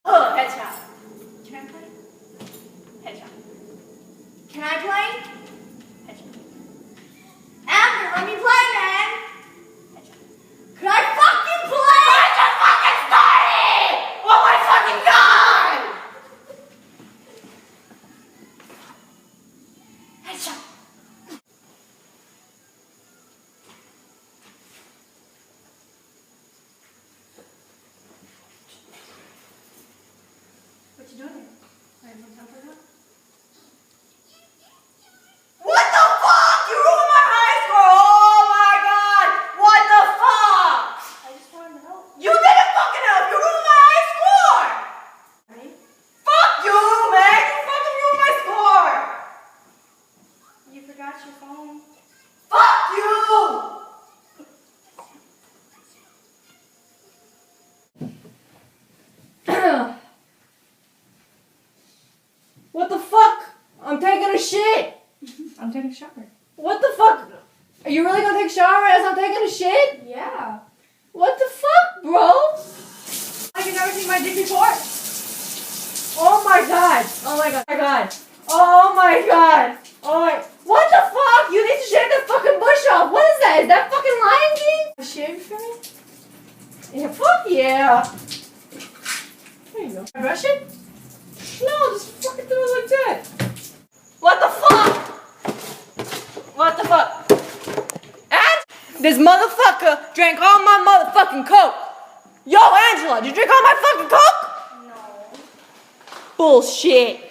Oh, headshot. Can I play? Headshot. Can I play? Headshot. Amber, let me play, man. Headshot. Can I fucking play? I just fucking started! Oh my fucking god! Headshot. What you doing here? Are you looking up or not? What the fuck? You ruined my high score! Oh my god! What the fuck? I just wanted to help. You didn't fucking help! You ruined my high score! Ready? Fuck you, man! You fucking ruined my score! You forgot your phone. Fuck you! What the fuck? I'm taking a shit. I'm taking a shower. What the fuck? Are you really gonna take a shower as I'm taking a shit? Yeah. What the fuck, bro? Have you never seen my dick before? Oh my god. Oh my god. Oh my god. Oh my god. Oh my. What the fuck? You need to shave the fucking bush off. What is that? Is that fucking Lion King? Shave for me? Yeah, fuck yeah. There you go. Can I brush it? No, just fucking do it like that. What the fuck? What the fuck? And this motherfucker drank all my motherfucking Coke. Yo, Angela, did you drink all my fucking Coke? No. Bullshit.